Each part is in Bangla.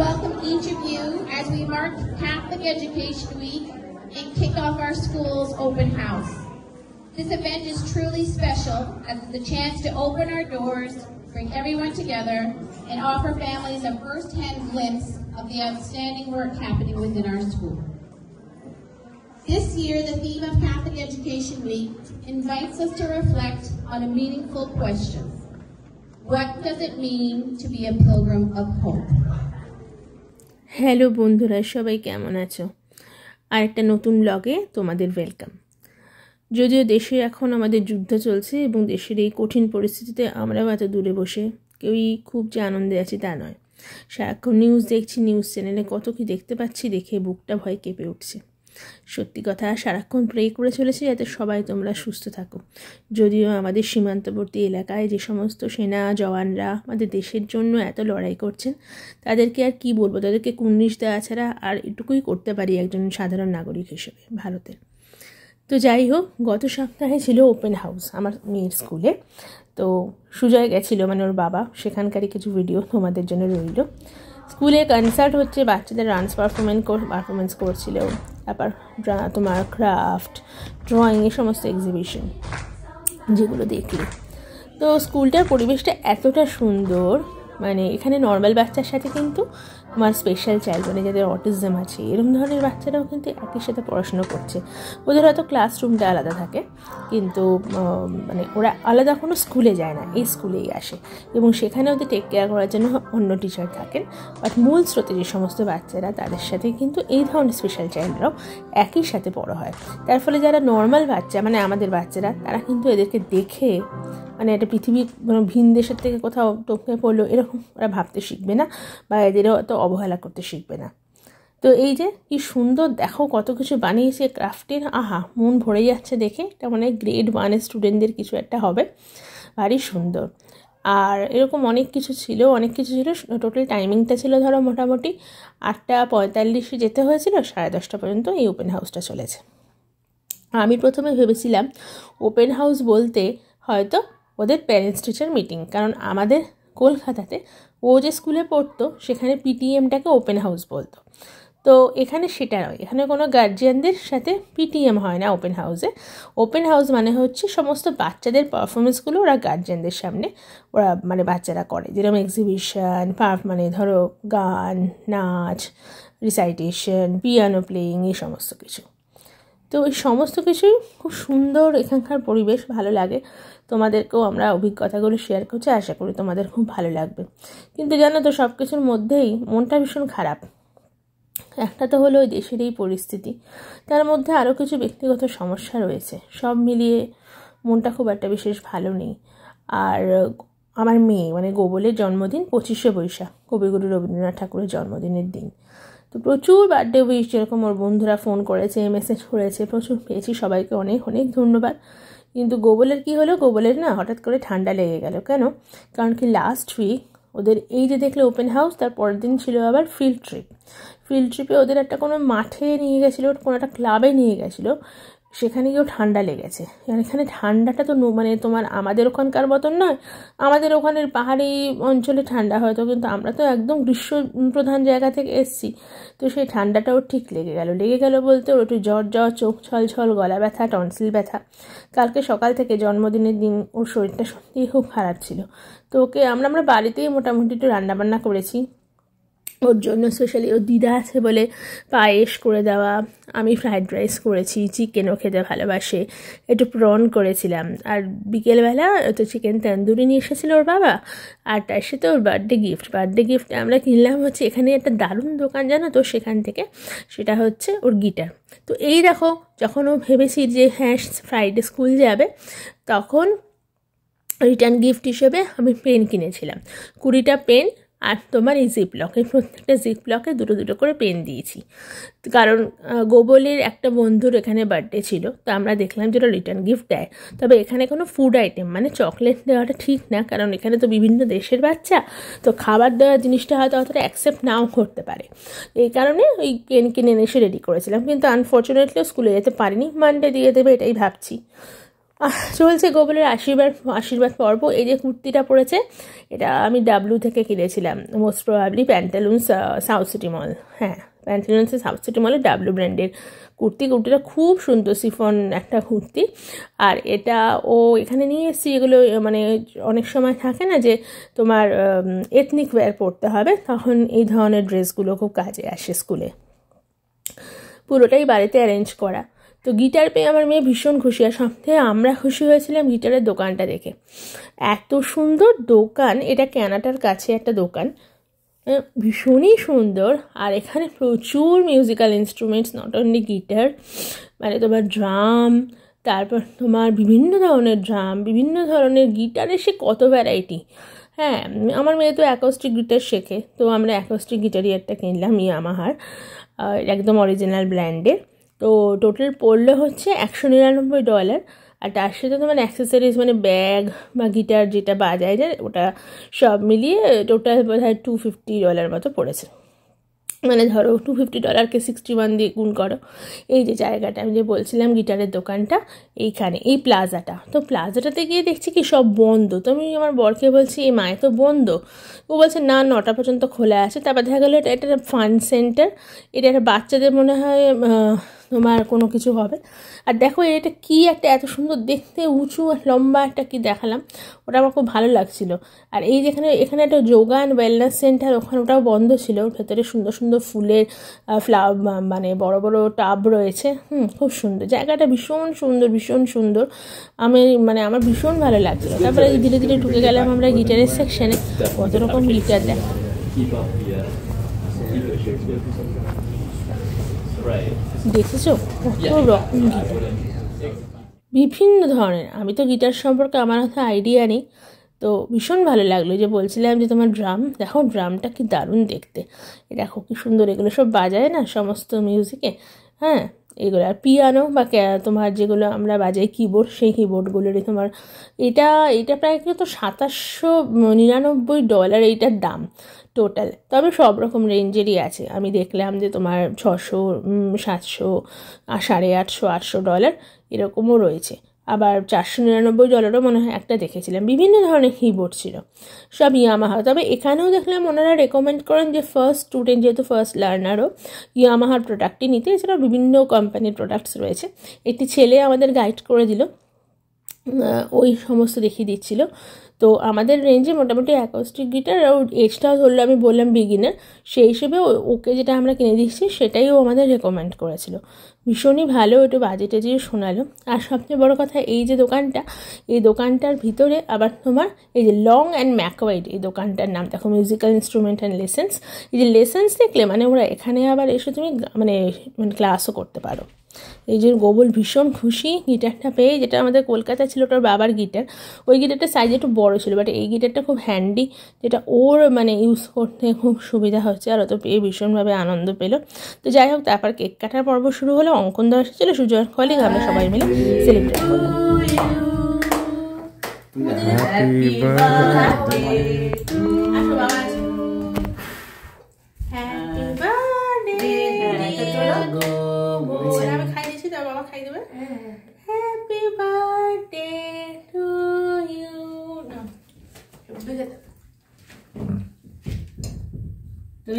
welcome each of you as we mark Catholic Education Week and kick off our school's open house. This event is truly special as it's the chance to open our doors, bring everyone together, and offer families a first-hand glimpse of the outstanding work happening within our school. This year, the theme of Catholic Education Week invites us to reflect on a meaningful question. What does it mean to be a pilgrim of hope? Hello বন্ধুরা, সবাই কেমন আছো? আর একটা নতুন ব্লগে তোমাদের ওয়েলকাম। যদিও দেশে এখন আমাদের যুদ্ধ চলছে এবং দেশের এই কঠিন পরিস্থিতিতে আমরাও এত দূরে বসে কেউই খুব যে আনন্দে আছি তা নয়। সারাক্ষণ নিউজ দেখছি, নিউজ চ্যানেলে কত কি দেখতে পাচ্ছি, দেখে বুকটা ভয় কেঁপে উঠছে। সত্যি কথা, সারাক্ষণ প্রে করে চলেছে যাতে সবাই তোমরা সুস্থ থাকো। যদিও আমাদের সীমান্তবর্তী এলাকায় যে সমস্ত সেনা জওয়ানরা আমাদের দেশের জন্য এত লড়াই করছেন, তাদেরকে আর কি বলবো, তাদেরকে কুর্নিশ দেওয়া ছাড়া আর এটুকুই করতে পারি একজন সাধারণ নাগরিক হিসেবে ভারতের। তো যাই হোক, গত সপ্তাহে ছিল ওপেন হাউস আমার মেয়ের স্কুলে। তো সুজয় গেছিলো, মানে ওর বাবা, সেখানকারই কিছু ভিডিও তোমাদের জন্য রইল। স্কুলে কনসার্ট হচ্ছে, বাচ্চাদের ডান্স পারফরমেন্স করছিল, তারপর তোমার ক্রাফট, ড্রয়িং, এই সমস্ত এক্সিবিশন যেগুলো দেখলি। তো স্কুলটার পরিবেশটা এতটা সুন্দর, মানে এখানে নর্মাল বাচ্চার সাথে কিন্তু আমার স্পেশাল চাইল্ড, মানে যাদের অটিজম আছে এরকম ধরনের বাচ্চারাও কিন্তু একই সাথে পড়াশুনো করছে। ওদের হয়তো ক্লাসরুমটা আলাদা থাকে, কিন্তু মানে ওরা আলাদা কোনো স্কুলে যায় না, এই স্কুলেই আসে এবং সেখানে ওদের টেক কেয়ার করার জন্য অন্য টিচার থাকেন। বাট মূল স্রোতে যে সমস্ত বাচ্চারা, তাদের সাথে কিন্তু এই ধরনের স্পেশাল চাইল্ডরাও একই সাথে বড় হয়। তার ফলে যারা নর্মাল বাচ্চা, মানে আমাদের বাচ্চারা, তারা কিন্তু এদেরকে দেখে মানে একটা পৃথিবীর ভিন দেশের থেকে কোথাও টপকে পড়লো এরকম ওরা ভাবতে শিখবে না, বা এদেরও অত অবহেলা করতে শিখবে না। তো এই যে কি সুন্দর দেখো, কত কিছু বানিয়েছে ক্রাফটের, আহা মন ভরে যাচ্ছে দেখে। এটা মানে গ্রেড 1-এর স্টুডেন্টদের কিছু একটা হবে, ভারী সুন্দর। আর এরকম অনেক কিছু ছিল। টোটাল টাইমিংটা ছিল ধরো মোটামুটি 8:45 যেতে হয়েছিল, 10:30 পর্যন্ত এই ওপেন হাউসটা চলেছে। আমি প্রথমে ভেবেছিলাম ওপেন হাউস বলতে হয়তো ওদের প্যারেন্টস টিচার মিটিং, কারণ আমাদের কলকাতাতে ও যে স্কুলে পড়তো সেখানে পিটিএমটাকে ওপেন হাউস বলতো। তো এখানে সেটা নয়, এখানে কোনো গার্জিয়ানদের সাথে পিটিএম হয় না ওপেন হাউসে। ওপেন হাউস মানে হচ্ছে সমস্ত বাচ্চাদের পারফরমেন্সগুলো ওরা গার্জিয়ানদের সামনে ওরা মানে বাচ্চারা করে, যেরকম এক্সিবিশন, মানে ধরো গান, নাচ, রিসাইটেশন, পিয়ানো প্লেয়িং, এই সমস্ত কিছু। তো এই সমস্ত কিছুই খুব সুন্দর, এখানকার পরিবেশ ভালো লাগে। তোমাদেরকেও আমরা অভিজ্ঞতাগুলো শেয়ার করছি, আশা করি তোমাদের খুব ভালো লাগবে। কিন্তু জানো তো, সব কিছুর মধ্যেই মনটা ভীষণ খারাপ। একটা তো হলো ওই দেশের এই পরিস্থিতি, তার মধ্যে আরও কিছু ব্যক্তিগত সমস্যা রয়েছে। সব মিলিয়ে মনটা খুব একটা বিশেষ ভালো নেই। আর আমার মেয়ে মানে গোবলের জন্মদিন 25শে বৈশাখ, কবিগুরু রবীন্দ্রনাথ ঠাকুরের জন্মদিনের দিন। তো প্রচুর বার্থডে উইশ, যেরকম ওর বন্ধুরা ফোন করেছে, মেসেজ করেছে, প্রচুর পেয়েছি, সবাইকে অনেক অনেক ধন্যবাদ। কিন্তু গোবলের কি হলো, গোবলের না হঠাৎ করে ঠান্ডা লেগে গেল। কেন? কারণ কি লাস্ট উইক ওদের এই যে দেখলে ওপেন হাউস, তার পরের দিন ছিল আবার ফিল্ড ট্রিপে ওদের একটা কোনো মাঠে নিয়ে গেছিলো, কোনো একটা ক্লাবে নিয়ে গেছিলো, সেখানে গিয়েও ঠান্ডা লেগেছে। এখানে ঠান্ডাটা তো মানে তোমার আমাদের ওখানকার মতন নয়, আমাদের ওখানের পাহাড়ি অঞ্চলে ঠান্ডা হয়তো, কিন্তু আমরা তো একদম গ্রীষ্ম প্রধান জায়গা থেকে এসছি। তো সেই ঠান্ডাটাও ঠিক লেগে গেল বলতে ওর একটু জ্বর, চোখ ছলছল, গলা ব্যথা, টনসিল ব্যথা। কালকে সকাল থেকে জন্মদিনের দিন ওর শরীরটা সত্যিই খুব খারাপ ছিল। তো ওকে আমরা বাড়িতেই মোটামুটি একটু রান্নাবান্না করেছি ওর জন্য। স্পেশালি ওর দিদা আছে বলে পায়েস করে দেওয়া, আমি ফ্রাইড রাইস করেছি, চিকেনও খেতে ভালোবাসে, একটু প্রন করেছিলাম। আর বিকেলবেলা তো চিকেন তন্দুরি নিয়ে এসেছিলো ওর বাবা, আর তার সাথে ওর বার্থডে গিফট আমরা কিনলাম হচ্ছে এখানে একটা দারুণ দোকান জানো তো, সেখান থেকে, সেটা হচ্ছে ওর গিটার। তো এই দেখো, যখন ও ভেবেছি যে হ্যাঁ ফ্রাইডে স্কুল যাবে, তখন রিটার্ন গিফট হিসেবে আমি পেন কিনেছিলাম, 20টা পেন। আর তোমার এই জিপলকে, প্রত্যেকটা জিপলকে দুটো করে পেন দিয়েছি, কারণ গোবলের একটা বন্ধুর এখানে বার্থডে ছিল। তো আমরা দেখলাম যেটা রিটার্ন গিফট দেয়, তবে এখানে কোনো ফুড আইটেম মানে চকলেট দেওয়াটা ঠিক না, কারণ এখানে তো বিভিন্ন দেশের বাচ্চা, তো খাবার দেওয়ার জিনিসটা হয়তো অতটা অ্যাকসেপ্ট নাও করতে পারে। এই কারণে ওই পেন কিনে এসে রেডি করেছিলাম, কিন্তু আনফর্চুনেটলি স্কুলে যেতে পারিনি, মানডে দিয়ে দেবে এটাই ভাবছি। চলছে গোপালের আশীর্বাদ পর্ব। এই যে কুর্তিটা পরেছে, এটা আমি ডাব্লু থেকে কিনেছিলাম, most probably Pantaloons South City Mall. হ্যাঁ, প্যান্টালুন্সের সাউথ সিটি মলে ডাব্লু ব্র্যান্ডের কুর্তিটা খুব সুন্দর, সিফন একটা কুর্তি। আর এটা ও এখানে নিয়ে এসেছি, এগুলো মানে অনেক সময় থাকে না যে তোমার এথনিক ওয়্যার পরতে হবে, তখন এই ধরনের ড্রেসগুলো খুব কাজে আসে স্কুলে। পুরোটাই বাড়িতে অ্যারেঞ্জ করা। তো গিটার পেয়ে আমার মেয়ে ভীষণ খুশি, আর সবথেকে আমরা খুশি হয়েছিলাম গিটারের দোকানটা দেখে। এত সুন্দর দোকান, এটা ক্যানাটার কাছে একটা দোকান, ভীষণই সুন্দর। আর এখানে প্রচুর musical instruments, not only guitar, মানে তোমার ড্রাম, তারপর তোমার বিভিন্ন ধরনের ড্রাম, বিভিন্ন ধরনের গিটারের সে কত ভ্যারাইটি। হ্যাঁ, আমার মেয়ে তো অ্যাকোস্টিক গিটার শেখে, তো আমরা অ্যাকোস্টিক গিটারই একটা কিনলাম ইয়ামাহার, একদম অরিজিনাল ব্র্যান্ডের। তো টোটাল পড়লো হচ্ছে $199। আর তার সাথে তোমার অ্যাক্সেসরিজ মানে ব্যাগ বা গিটার যেটা বাজায় যায় ওটা সব মিলিয়ে টোটাল বোধহয় $250 মতো পড়েছে। মানে ধরো $250কে 61 দিয়ে গুণ করো। এই যে জায়গাটা আমি যে বলছিলাম গিটারের দোকানটা, এইখানে এই প্লাজাটা, তো প্লাজাটাতে গিয়ে দেখছি কি সব বন্ধ। তো আমি আমার বরকে বলছি এই মায়ে তো বন্ধ, ও বলছে না 9টা পর্যন্ত খোলা আছে। তারপর দেখা গেলো এটা একটা ফান সেন্টার, এটা একটা বাচ্চাদের মনে হয় তোমার কোনো কিছু হবে। আর দেখো এটা কি একটা এত সুন্দর দেখতে, উঁচু লম্বা একটা কি দেখালাম, ওটা আমার খুব ভালো লাগছিল। আর এই যেখানে এখানে একটা যোগা অ্যান্ড ওয়েলনেস সেন্টার, ওখানে ওটাও বন্ধ ছিল। ওর ভেতরে সুন্দর সুন্দর ফুলের ফ্লাওয়ার মানে বড় বড় টাব রয়েছে। খুব সুন্দর জায়গাটা, ভীষণ সুন্দর ভীষণ সুন্দর। আমার ভীষণ ভালো লাগছিল। তারপরে ধীরে ধীরে ঢুকে গেলাম আমরা গিটারের সেকশানে, কত রকম গিটার দেখা, দেখেছো কত রকম গিটার, বিভিন্ন ধরনের। আমি তো গিটার সম্পর্কে আমার হাতে আইডিয়া নেই, তো ভীষণ ভালো লাগলো। যে বলছিলাম যে তোমার ড্রাম দেখো, ড্রামটা কি দারুণ দেখতে, এ দেখো কি সুন্দর, এগুলো সব বাজায় না সমস্ত মিউজিকে। হ্যাঁ, এগুলো আর পিয়ানো বা তোমার যেগুলো আমরা বাজাই কিবোর্ড, সেই কিবোর্ডগুলোরই তোমার এটা প্রায় কিন্তু $799 এইটার দাম টোটাল। তবে সব রকম রেঞ্জেরই আছে, আমি দেখলাম যে তোমার 600, 700, $850, $800 এরকমও রয়েছে। আবার $499 মনে হয় একটা দেখেছিলাম। বিভিন্ন ধরনের কিবোর্ড ছিল, সব ইয়ামাহা। তবে এখানেও দেখলাম ওনারা রেকমেন্ড করেন যে ফার্স্ট স্টুডেন্ট যেহেতু ফার্স্ট লার্নারও ইয়ামাহার প্রোডাক্টই নিতে। এছাড়াও বিভিন্ন কোম্পানির প্রোডাক্টস রয়েছে। একটি ছেলে আমাদের গাইড করে দিল, ওই সমস্ত দেখিয়ে দিচ্ছিল। তো আমাদের রেঞ্জে মোটামুটি অ্যাকোস্টিক গিটার, আর এজটাও ধরলো আমি বললাম বিগিনার, সেই হিসেবে ওকে যেটা আমরা কিনে দিচ্ছি সেটাই ও আমাদের রেকমেন্ড করেছিল। ভীষণই ভালো, একটু বাজেটে যে শোনালো। আর সবচেয়ে বড় কথা এই যে দোকানটা, এই দোকানটার ভিতরে আবার তোমার এই যে লং অ্যান্ড ম্যাকওয়াইড, এই দোকানটার নাম দেখো, মিউজিক্যাল ইনস্ট্রুমেন্ট অ্যান্ড লেসেন্স। এই যে লেসেন্স দেখলে মানে ওরা এখানে আবার এসে তুমি মানে ক্লাসও করতে পারো। এই যে গোবল ভীষণ খুশি গিটারটা পেয়ে, যেটা আমাদের কলকাতা ছিল ওটার বাবার গিটার, ওই গিটারটা সাইজ একটু বড় ছিল, বাট এই গিটারটা খুব হ্যান্ডি, যেটা ওর মানে ইউজ করতে খুব সুবিধা হচ্ছে। আর অত পেয়ে ভীষণভাবে আনন্দ পেল। তো যাই হোক, তারপর কেক কাটার পর্ব শুরু হলো। অঙ্কন দেওয়া এসেছিল, সুজয়ের কলিগ, আমরা সবাই মিলে সেলিব্রেট করলাম। আমি খাই দিয়েছি, তার বাবা খাই দেবে। Happy birthday to you.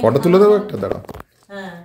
Photo তুলে দেবো একটা, দাঁড়া। হ্যাঁ,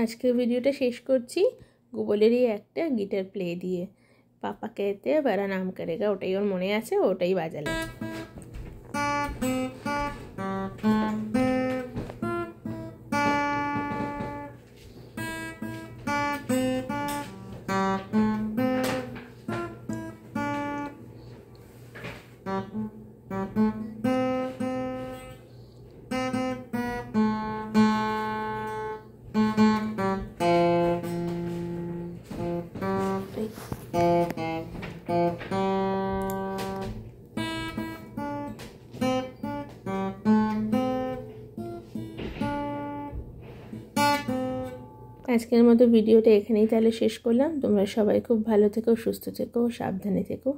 আজকের ভিডিওটা শেষ করছি গোবলেরই একটা গিটার প্লে দিয়ে। পাপা कहते बड़ा नाम करेगा, ওটাই ওর মনে আছে, ওটাই বাজালো। আজকের মতো ভিডিওটা এখানেই তাহলে শেষ করলাম। তোমরা সবাই খুব ভালো থেকো, সুস্থ থেকো, সাবধানে থেকো,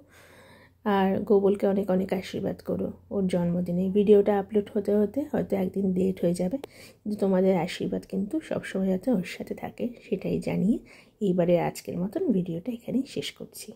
আর গোবলকে অনেক অনেক আশীর্বাদ করো ওর জন্মদিনে। ভিডিওটা আপলোড হতে হতে হয়তো একদিন লেট হয়ে যাবে, কিন্তু তোমাদের আশীর্বাদ কিন্তু সবসময় যাতে ওর সাথে থাকে সেটাই জানিয়ে এইবারে আজকের মতন ভিডিওটা এখানেই শেষ করছি।